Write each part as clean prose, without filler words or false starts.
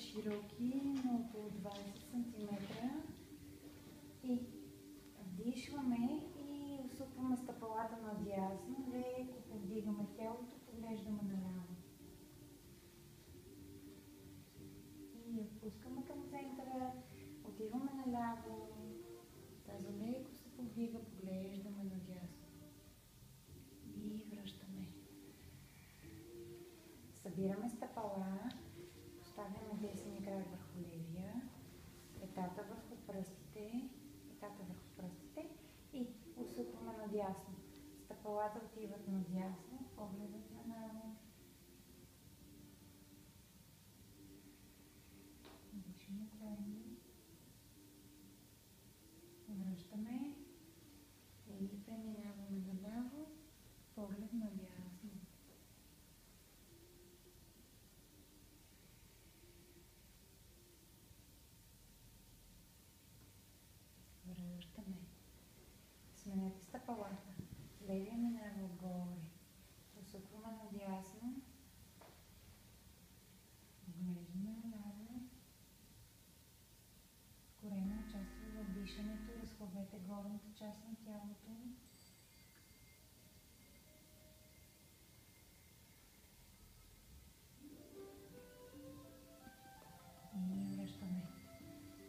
широки, на около 20 см. И вдишваме и усупваме стъпалата надясно, леко повдигаме тялото, поглеждаме наляво. И отпускаме към центъра, отиваме наляво, таза леко се повдига, поглеждаме надясно. И връщаме. Събираме стъпала, поставяме десния крак върху левия, петата върху пръстите, и усукваме надясно. Стъпалата отиват надясно, погледът наляво. Дишаме трайно. Връщаме и преминаваме наляво, поглед надясно. Връщаме. Сменете стъпалата. Левия минава отгоре. Усукваме надясно. Поглеждаме наляво. Корено участва в дишането. Разхлабете горната част на тялото. И връщаме.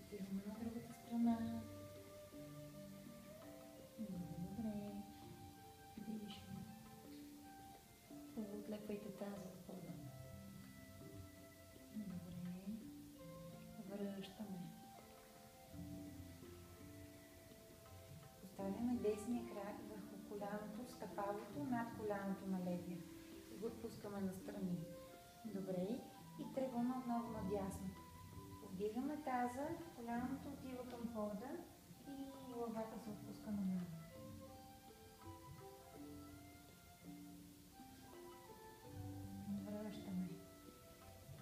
Отиваме на другата страна. Добре. Дишаме. Отлепвайте таза от пода. Добре. Връщаме. Поставяме десния крак върху коляното, стъпалото над коляното на левия. И го отпускаме настрани. Добре. И тръгваме отново надясно. Повдигаме таза, коляното отива към пода и главата се отпуска наляво. Връщаме.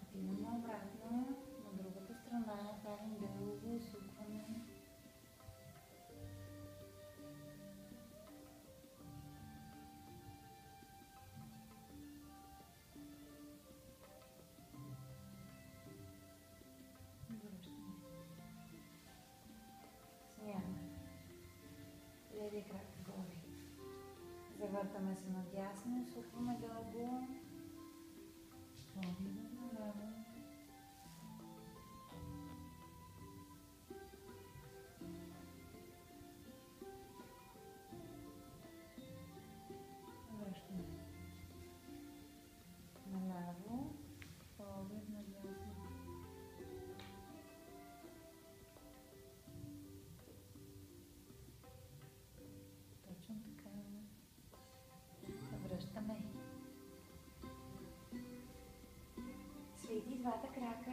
Отиваме обратно на другата страна, правим дълго усукване. Левия крак горе. Завъртаме се надясно, усукваме дълго. Погледът наляво. Връщаме. Наляво. Поглед надясно. Точно така. Връщаме. Сведи двата крака.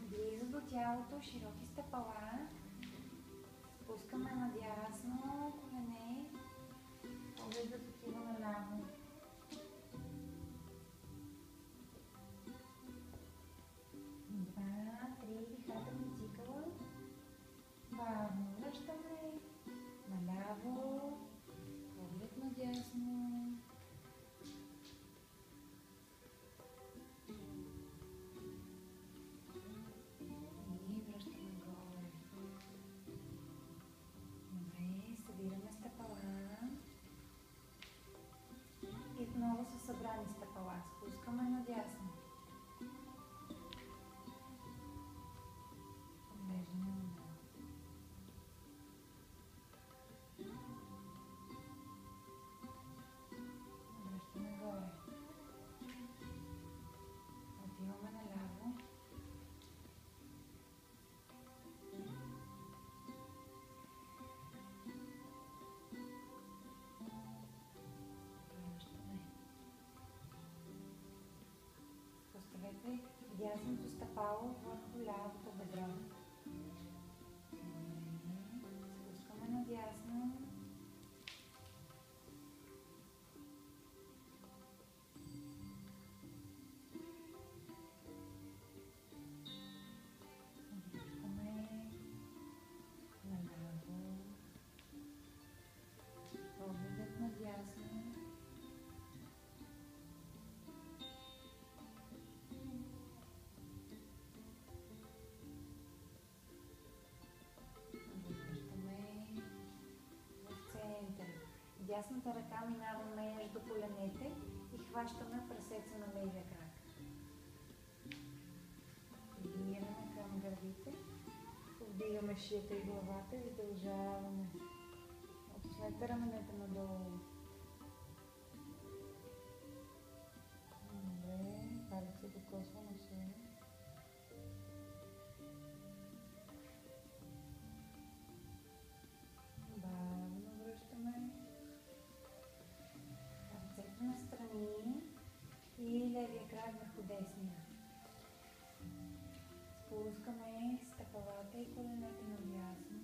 Близо до тялото, широки стъпала. Спускаме надясно колене. Погледът отива наляво. Два, три, дихателни цикъла. Бавно връщаме. Наляво. Поглед надясно. И връщаме горе. Добре, събираме стъпала. И отново са събрани стъпала. Спускаме надясно. Поглеждаме наляво. Връщаме горе. Отиваме наляво. Връщаме. Поставете дясното стъпало върху лявото бедро. Спускаме надясно. Връщаме наляво. Погледът надясно. дясната ръка минаваме между коленете и хващаме прасеца на левия крак. Вдигаме към гърдите, повдигаме шията и главата и издължаваме. Отпуснете раменете надолу. Добре, палец се докосва на шея. Бавно връщаме ръцете настрани и левия крак върху десния. Спускаме стъпалата и коленете надясно.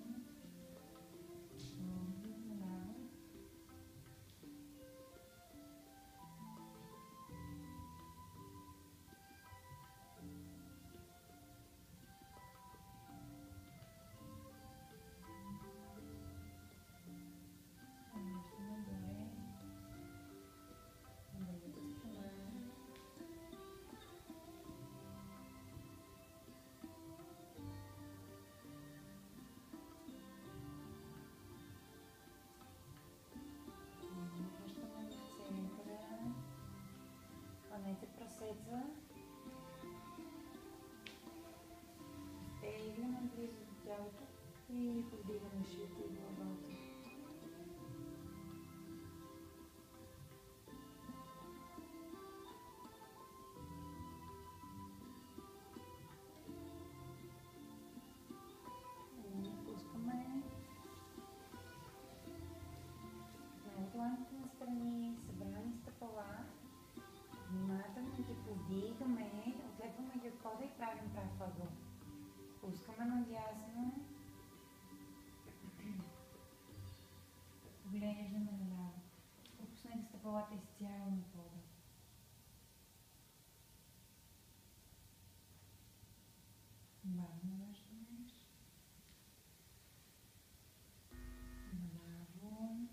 Хванете прасеца, стегляме близо до тялото и повдигаме шията и главата. Пускаме дланите настрани, събрани стъпала. Внимателно ги повдигаме, отлепваме ги от кода и правим прав ъгъл. Пускаме надясно. Поглеждаме наляво. Пропуснете стъпалата изцяло на пода. Бавно връщаме. Наляво.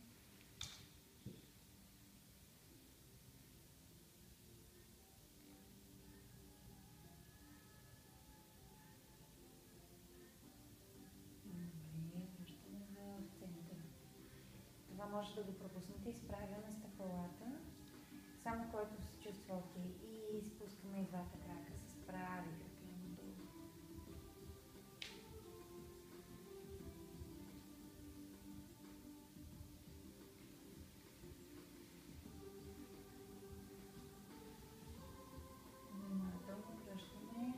Може да го пропуснете, изправяме стъпалата, само който се чувства окей, и спускаме и двата крака с прави крака надолу. Внимателно връщаме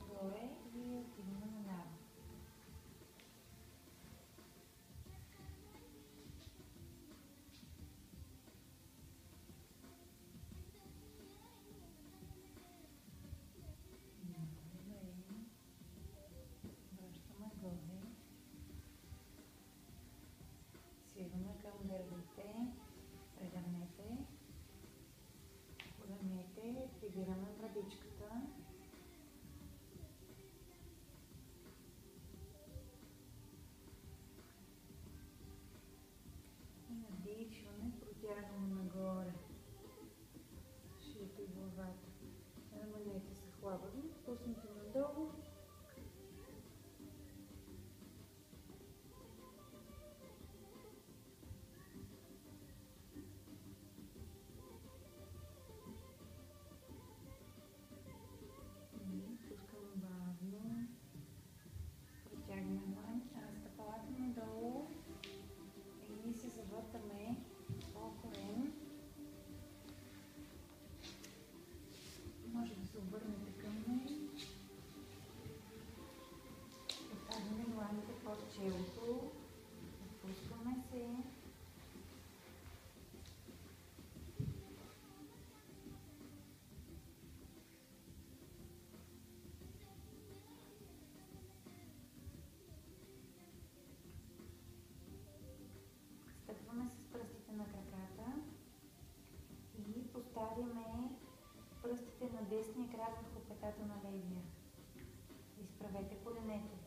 горе и отиваме наляво. Свиваме към гърдите, прегърнете коленете, прибираме брадичката. И надишваме, протягаме нагоре шията и главата. Раменете са хлабави, пуснете надолу. Завъртаме по-корен. Може да се обърнете към мен. Поставяме дланите под челото. Отпускаме се. Стъпваме с пръстите на краката и поставяме пръстите на десния крак върху петата на левия. Изправете коленете.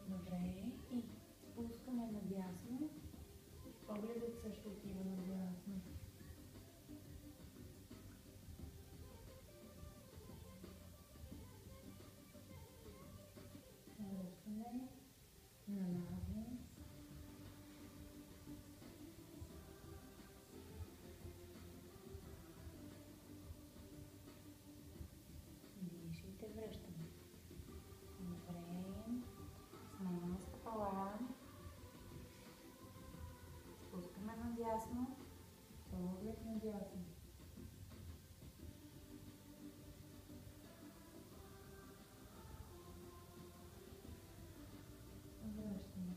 Добре. И спускаме надясно. Погледът също отива надясно. Връщаме наляво. надясно, поглед надясно. Връщаме.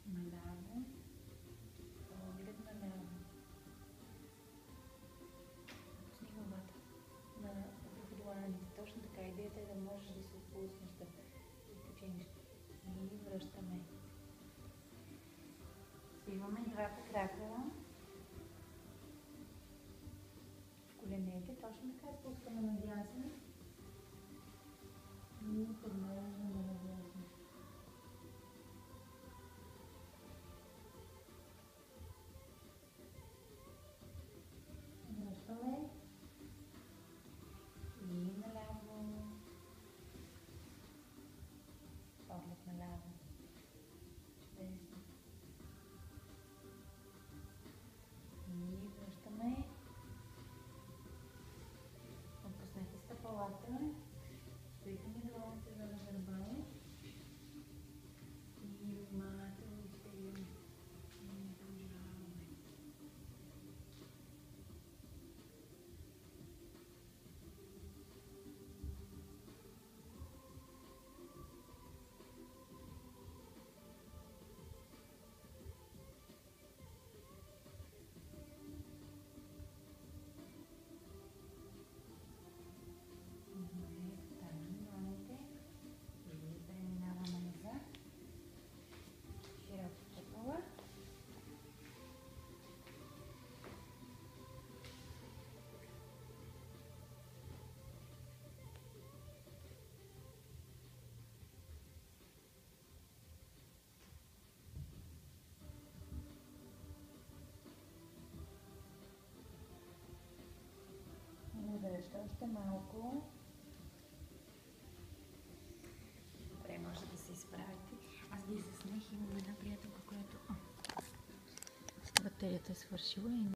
Наляво, поглед наляво. Пусни главата върху дланите. Точно така. Идеята е да можеш да се отпуснеш, да починеш. И връщаме. Свиваме двата крака в коленете. Точно така спускаме надясно. И поднеждаме надясно. Връщаме. И наляво. Поглед наляво. Чудесно. И връщаме. Отпуснете стъпалата. Вдихаме долоните за гърба. И внимателно изтегляме. И продължаваме. Още малко. Добре, може да се изправите. Аз ви заснех, имам една приятелка, която батерията е свършила и